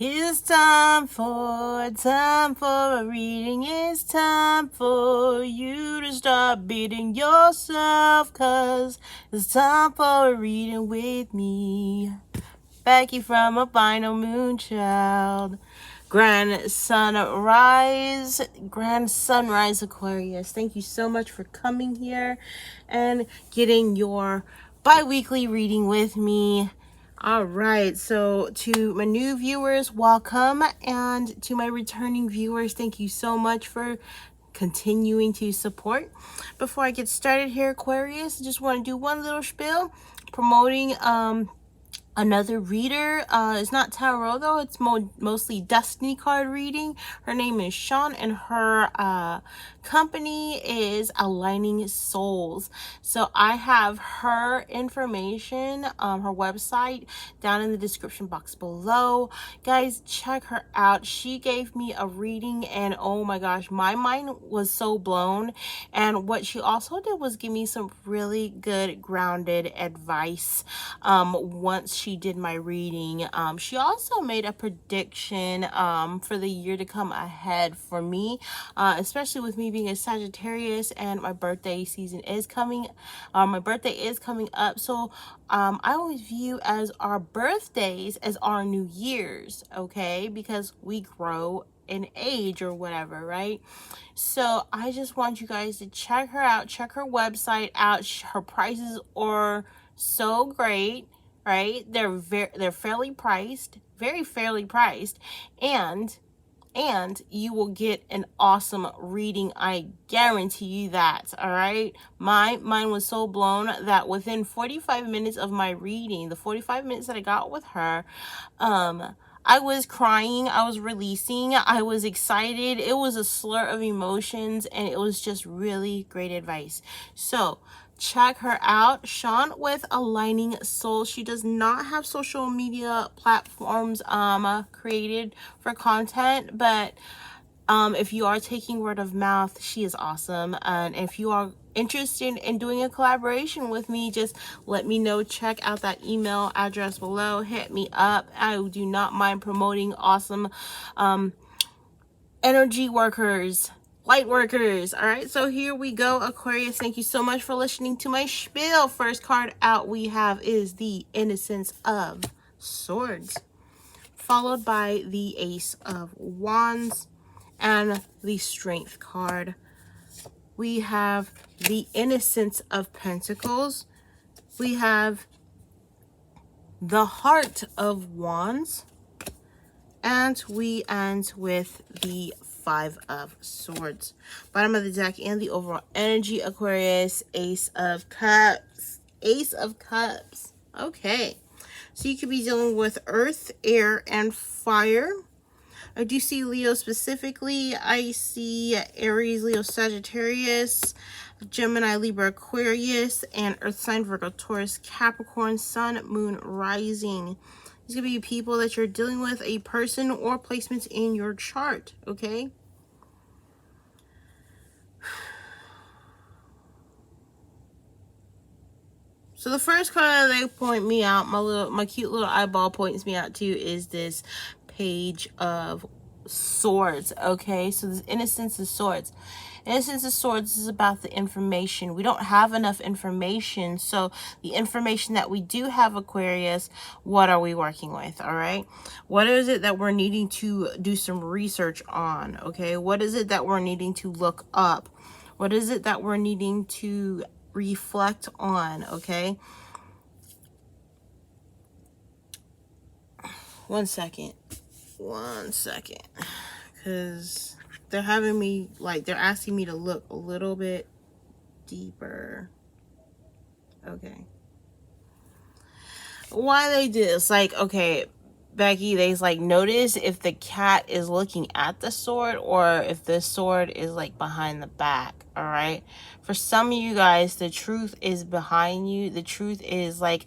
It's time for a reading. It's time for you to start beating yourself, 'cause it's time for a reading with me, Becky from Albino Moonchild. Grand sunrise Aquarius. Thank you so much for coming here and getting your bi-weekly reading with me. All right, so to my new viewers, welcome, and to my returning viewers, thank you so much for continuing to support. Before I get started here, Aquarius, I just want to do one little spiel promoting another reader. It's not tarot though, it's mostly destiny card reading. Her name is Shaun, and her company is Aligning Souls. So I have her information, her website, down in the description box below. Guys, check her out. She gave me a reading and oh my gosh, my mind was so blown. And what she also did was give me some really good grounded advice once she did my reading. She also made a prediction for the year to come ahead for me, especially with me being a Sagittarius and my birthday season is coming. My birthday is coming up, so I always view as our birthdays as our new years, okay? Because we grow in age or whatever, right? So I just want you guys to check her out, check her website out. Her prices are so great, right? They're fairly priced, very fairly priced, and you will get an awesome reading. I guarantee you that. All right, mine was so blown that within 45 minutes of my reading, the 45 minutes that I got with her, I was crying, I was releasing, I was excited. It was a slur of emotions, and it was just really great advice. So check her out, Shaun with Aligning Souls. She does not have social media platforms created for content, but if you are taking word of mouth, she is awesome. And if you are interested in doing a collaboration with me, just let me know. Check out that email address below, hit me up. I do not mind promoting awesome energy workers, light workers. All right, so here we go, Aquarius. Thank you so much for listening to my spiel. First card out we have is the Innocence of Swords, followed by the Ace of Wands and the Strength card. We have the Innocence of Pentacles. We have the Heart of Wands, and we end with the Five of Swords. Bottom of the deck and the overall energy, Aquarius, Ace of Cups. Ace of Cups. Okay. So you could be dealing with earth, air, and fire. I do see Leo specifically. I see Aries, Leo, Sagittarius, Gemini, Libra, Aquarius, and Earth sign, Virgo, Taurus, Capricorn, Sun, Moon, Rising. These could be people that you're dealing with, a person or placements in your chart, okay? So the first card that they point me out, my cute little eyeball points me out to, is this Page of Swords, okay? So this Innocence of Swords. Innocence of Swords is about the information. We don't have enough information, so the information that we do have, Aquarius, what are we working with, all right? What is it that we're needing to do some research on, okay? What is it that we're needing to look up? What is it that we're needing to reflect on, okay? One second, because they're having me, like, they're asking me to look a little bit deeper. Okay. Why they do this? Like, okay, Becky, they's like, notice if the cat is looking at the sword or if the sword is like behind the back. All right. For some of you guys, the truth is behind you. The truth is, like,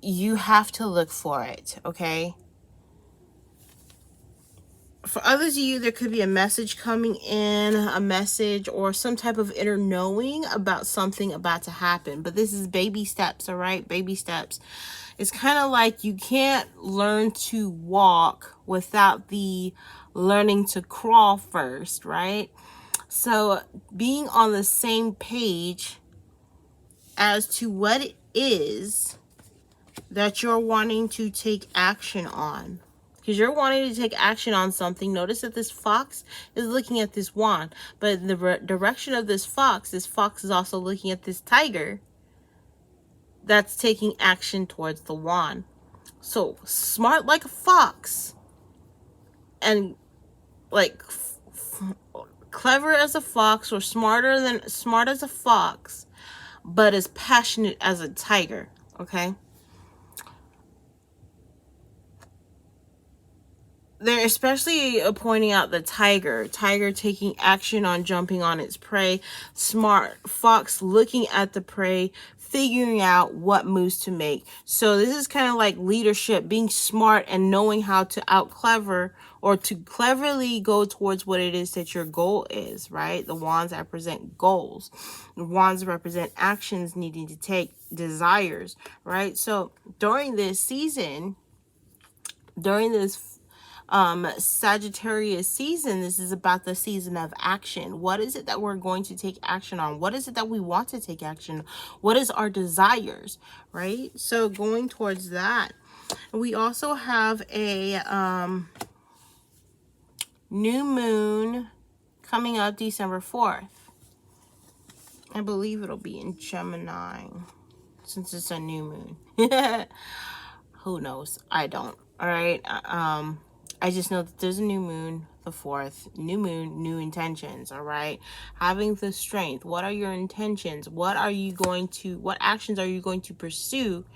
you have to look for it. Okay. For others of you, there could be a message coming in, a message or some type of inner knowing about something about to happen. But this is baby steps, all right? Baby steps. It's kind of like you can't learn to walk without the learning to crawl first, right? So being on the same page as to what it is that you're wanting to take action on. Because you're wanting to take action on something. Notice that this fox is looking at this wand. But in the direction of this fox is also looking at this tiger that's taking action towards the wand. So smart like a fox and like clever as a fox, or smart as a fox, but as passionate as a tiger. Okay. They're especially pointing out the tiger taking action on jumping on its prey, smart fox looking at the prey, figuring out what moves to make. So this is kind of like leadership, being smart and knowing how to out clever or to cleverly go towards what it is that your goal is, right? The wands represent goals. The wands represent actions needing to take, desires, right? So during this season, during this Sagittarius season, this is about the season of action. What is it that we're going to take action on? What is it that we want to take action? What is our desires, right? So going towards that. We also have a new moon coming up December 4th. I believe it'll be in Gemini since it's a new moon. Who knows? I don't. All right. I just know that there's a new moon, the 4th, new moon, new intentions, all right? Having the strength. What are your intentions? What actions are you going to pursue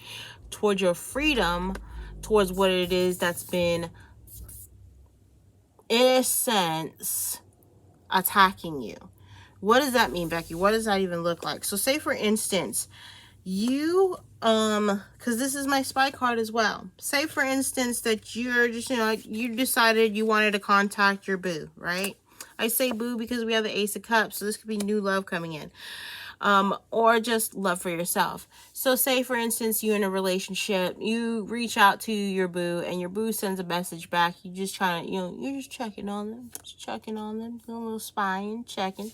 towards your freedom, towards what it is that's been, in a sense, attacking you? What does that mean, Becky? What does that even look like? So say, for instance, you because this is my spy card as well. Say, for instance, that you're just, you decided you wanted to contact your boo, right? I say boo because we have the Ace of Cups, so this could be new love coming in. Or just love for yourself. So say, for instance, you're in a relationship, you reach out to your boo and your boo sends a message back. You just trying to, you're just checking on them, doing a little spying, checking,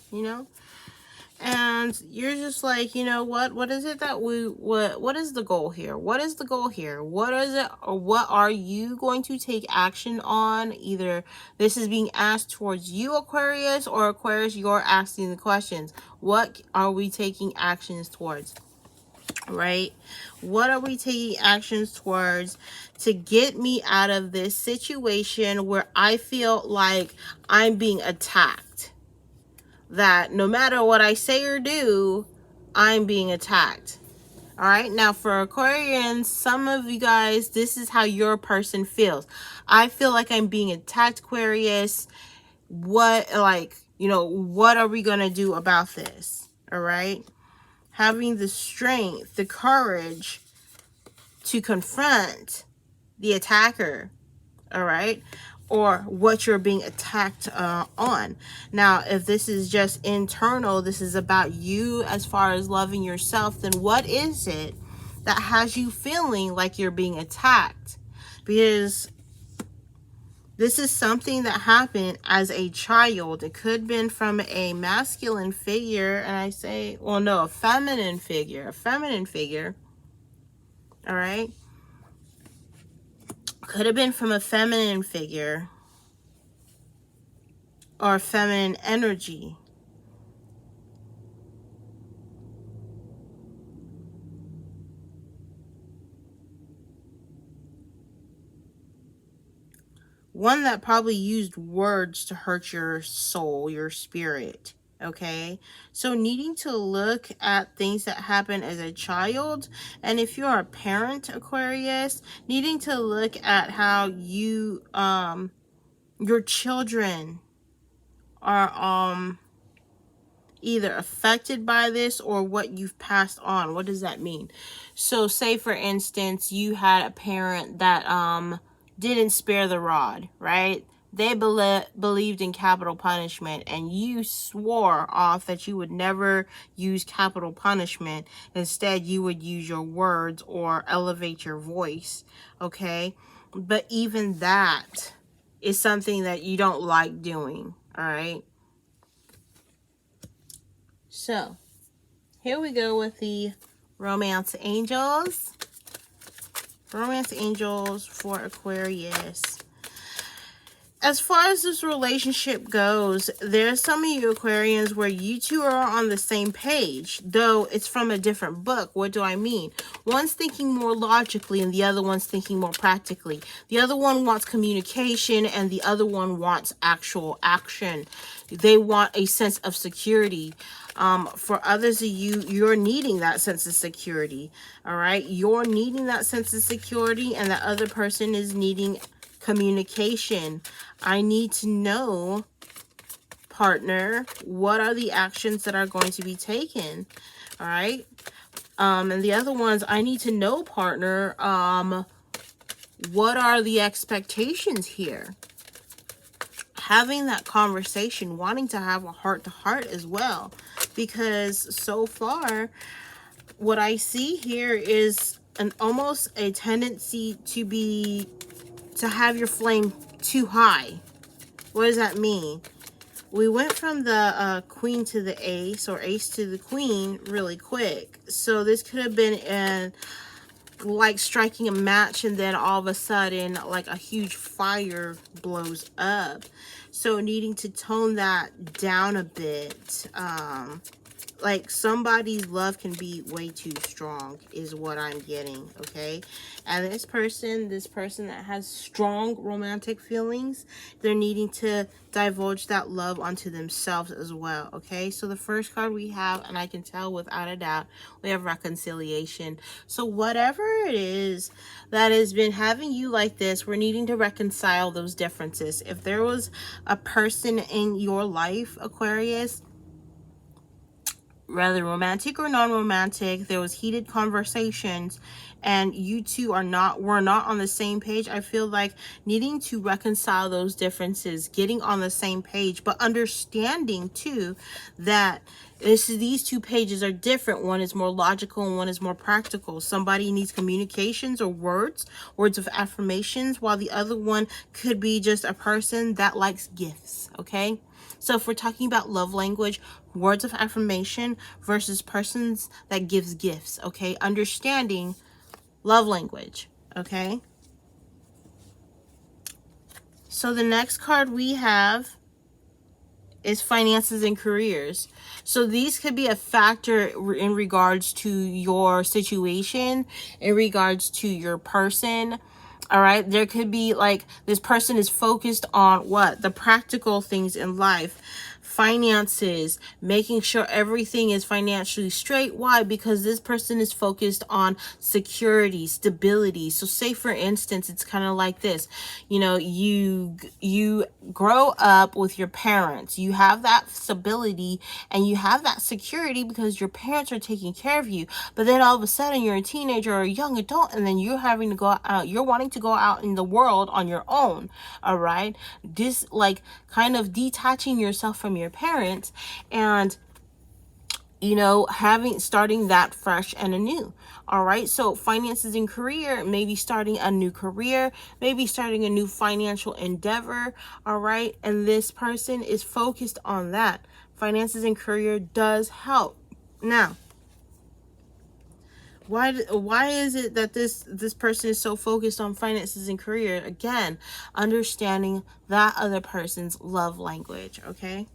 and you're just like, what is it that what is the goal here? What is the goal here? What is it, or what are you going to take action on? Either this is being asked towards you, Aquarius, or Aquarius, you're asking the questions. What are we taking actions towards? Right? What are we taking actions towards to get me out of this situation where I feel like I'm being attacked? That no matter what I say or do, I'm being attacked. All right. Now for Aquarians, some of you guys, this is how your person feels. I feel like I'm being attacked, Aquarius. What are we going to do about this? All right. Having the strength, the courage to confront the attacker. All right. Or what you're being attacked on. Now, if this is just internal, this is about you as far as loving yourself, then what is it that has you feeling like you're being attacked? Because this is something that happened as a child. It could have been from a masculine figure, and I say, well, no, a feminine figure. All right. Could have been from a feminine figure or feminine energy. One that probably used words to hurt your soul, your spirit. Okay, so needing to look at things that happen as a child, and if you're a parent, Aquarius, needing to look at how you your children are either affected by this or what you've passed on. What does that mean? So say, for instance, you had a parent that didn't spare the rod, right? they believed in capital punishment, and you swore off that you would never use capital punishment. Instead, you would use your words or elevate your voice, okay? But even that is something that you don't like doing, all right? So, here we go with the Romance Angels. Romance Angels for Aquarius. As far as this relationship goes, there's some of you Aquarians where you two are on the same page, though it's from a different book. What do I mean? One's thinking more logically and the other one's thinking more practically. The other one wants communication and the other one wants actual action. They want a sense of security. For others of you, you're needing that sense of security. All right? You're needing that sense of security, and the other person is needing communication. I need to know, partner, what are the actions that are going to be taken? All right? And the other ones, I need to know, partner, what are the expectations here? Having that conversation, wanting to have a heart-to-heart as well. Because so far, what I see here is almost a tendency to have your flame too high. What does that mean? We went from the queen to the ace, or ace to the queen, really quick. So this could have been like striking a match, and then all of a sudden, like a huge fire blows up. So needing to tone that down a bit. Like somebody's love can be way too strong is what I'm getting, okay? And this person that has strong romantic feelings, they're needing to divulge that love onto themselves as well, okay? So the first card we have, and I can tell without a doubt, we have reconciliation. So whatever it is that has been having you like this, we're needing to reconcile those differences. If there was a person in your life, Aquarius, rather romantic or non-romantic, there was heated conversations and you two were not on the same page, I feel like needing to reconcile those differences, getting on the same page, but understanding too that these two pages are different. One is more logical and one is more practical. Somebody needs communications or words of affirmations, while the other one could be just a person that likes gifts, okay? So if we're talking about love language, words of affirmation versus persons that gives gifts, okay? Understanding love language, okay? So the next card we have is finances and careers. So these could be a factor in regards to your situation, in regards to your person. All right, there could be like this person is focused on what? The practical things in life. Finances, making sure everything is financially straight. Why? Because this person is focused on security, stability. So say for instance, it's kind of like this, you know, you grow up with your parents, you have that stability and you have that security because your parents are taking care of you. But then all of a sudden you're a teenager or a young adult, and then you're having to go out, you're wanting to go out in the world on your own. All right, this like kind of detaching yourself from your parents and, you know, starting that fresh and anew. All right, so finances and career, maybe starting a new career, maybe starting a new financial endeavor. All right, and this person is focused on that. Finances and career does help. Now, why is it that this person is so focused on finances and career? Again, understanding that other person's love language, okay?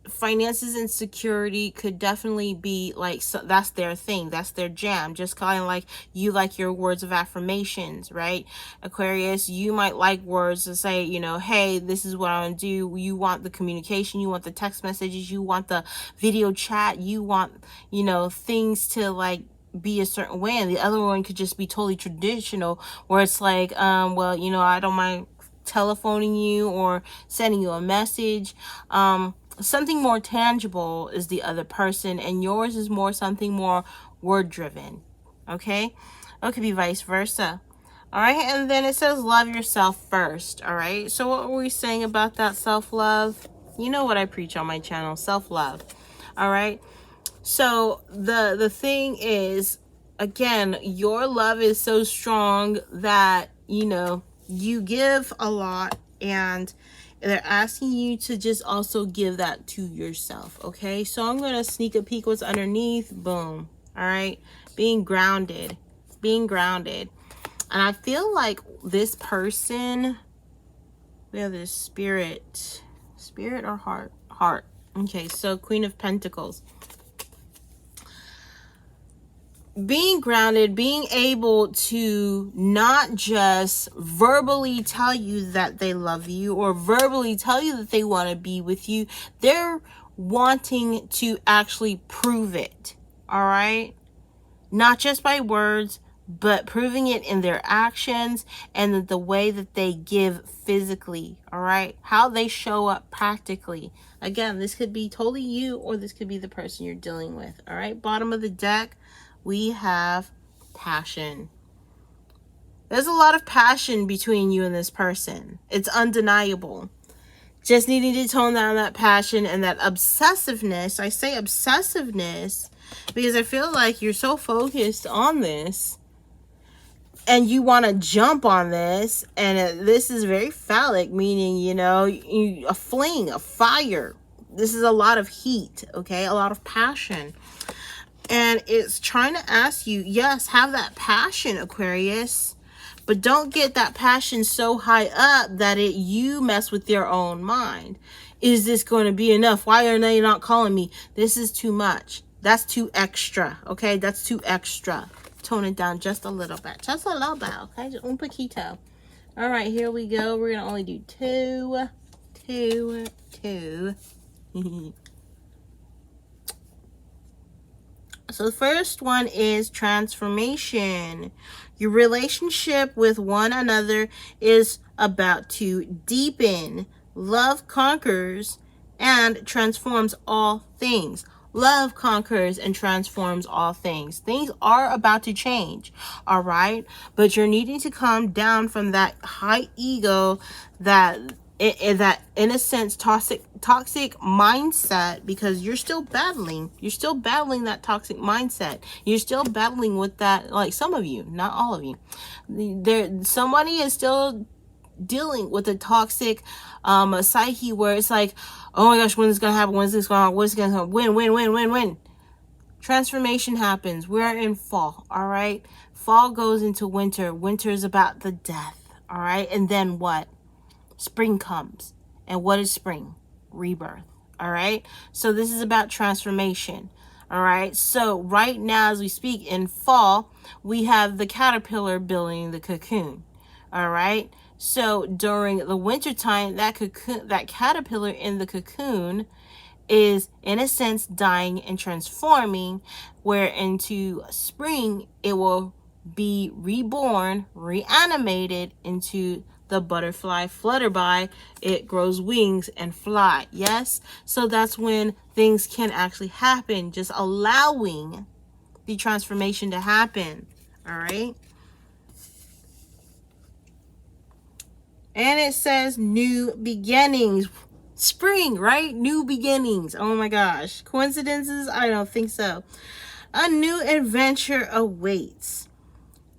Finances and security could definitely be like, so that's their thing, that's their jam. Just kind of like you like your words of affirmations, right? Aquarius, you might like words to say, you know, hey, this is what I want to do. You want the communication, you want the text messages, you want the video chat, you want, you know, things to like be a certain way. And the other one could just be totally traditional, where it's like, well, you know, I don't mind telephoning you or sending you a message. Something more tangible is the other person, and yours is more something more word driven, okay? Or it could be vice versa. All right, and then it says love yourself first. All right, so what were we saying about that self-love? You know what I preach on my channel, self-love. All right, so the thing is, again, your love is so strong that, you know, you give a lot, and they're asking you to just also give that to yourself. Okay, so I'm going to sneak a peek what's underneath. Boom. All right, being grounded. And I feel like this person, we have this spirit or heart. Okay, so Queen of Pentacles. Being grounded, being able to not just verbally tell you that they love you or verbally tell you that they want to be with you. They're wanting to actually prove it. All right? Not just by words, but proving it in their actions and the way that they give physically. All right? How they show up practically. Again, this could be totally you, or this could be the person you're dealing with. All right? Bottom of the deck, we have passion. There's a lot of passion between you and this person. It's undeniable. Just needing to tone down that passion and that obsessiveness. I say obsessiveness because I feel like you're so focused on this and you want to jump on this. And this is very phallic, meaning, you know, a fling, a fire. This is a lot of heat, okay? A lot of passion. And it's trying to ask you, yes, have that passion, Aquarius, but don't get that passion so high up that you mess with your own mind. Is this going to be enough? Why are they not calling me? This is too much. That's too extra, okay? That's too extra. Tone it down just a little bit. Just a little bit, okay? Just un poquito. All right, here we go. We're going to only do two. So the first one is transformation. Your relationship with one another is about to deepen. Love conquers and transforms all things. Love conquers and transforms all things. Things are about to change, all right? But you're needing to come down from that high ego, that in a sense toxic mindset, because you're still battling that toxic mindset. You're still battling with that, like some of you, not all of you. Somebody is still dealing with a toxic psyche where it's like, oh my gosh, when is this gonna happen? When is this gonna happen? What's gonna happen? When? Transformation happens. We're in fall, all right? Fall goes into winter. Winter is about the death, all right? And then what? Spring comes. And what is spring? Rebirth. All right. So this is about transformation. All right. So right now, as we speak in fall, we have the caterpillar building the cocoon. All right. So during the winter time, that caterpillar in the cocoon is in a sense dying and transforming, where into spring it will be reborn, reanimated into the butterfly flutterby. It grows wings and fly. Yes, so that's when things can actually happen, just allowing the transformation to happen. All right, and it says new beginnings. Spring, right? New beginnings. Oh my gosh, coincidences? I don't think so. A new adventure awaits.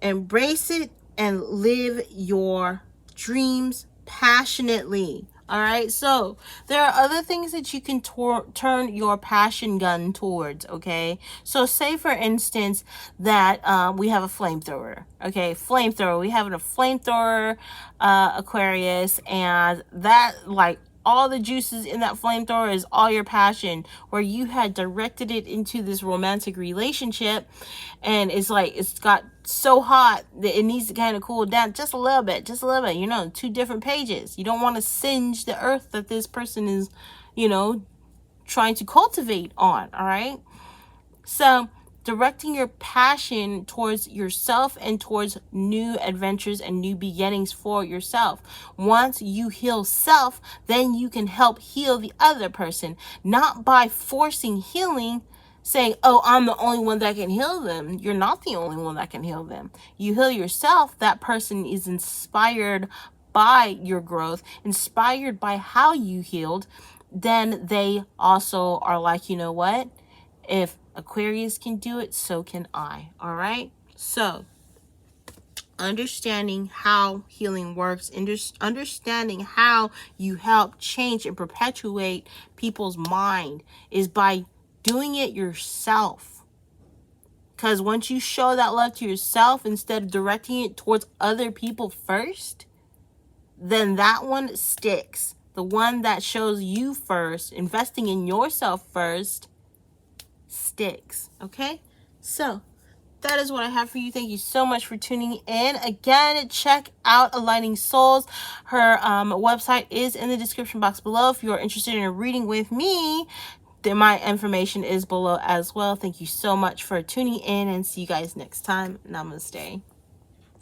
Embrace it and live your dreams passionately. All right, so there are other things that you can turn your passion gun towards. Okay, so say for instance that we have a flamethrower. Okay, flamethrower. We have a flamethrower, Aquarius, and that, like, all the juices in that flamethrower is all your passion, where you had directed it into this romantic relationship, and it's like it's got so hot that it needs to kind of cool down just a little bit, you know, 2 different pages. You don't want to singe the earth that this person is, you know, trying to cultivate on. All right, so directing your passion towards yourself and towards new adventures and new beginnings for yourself. Once you heal self, then you can help heal the other person, not by forcing healing, saying, oh, I'm the only one that can heal them. You're not the only one that can heal them. You heal yourself. That person is inspired by your growth, inspired by how you healed. Then they also are like, you know what? If Aquarius can do it, so can I. All right? So, understanding how healing works, understanding how you help change and perpetuate people's mind is by doing it yourself. Because once you show that love to yourself instead of directing it towards other people first, then that one sticks. The one that shows you first, investing in yourself first, sticks. Okay? So, that is what I have for you. Thank you so much for tuning in. Again, check out Aligning Souls. Her website is in the description box below. If you're interested in a reading with me, then my information is below as well. Thank you so much for tuning in, and see you guys next time. Namaste.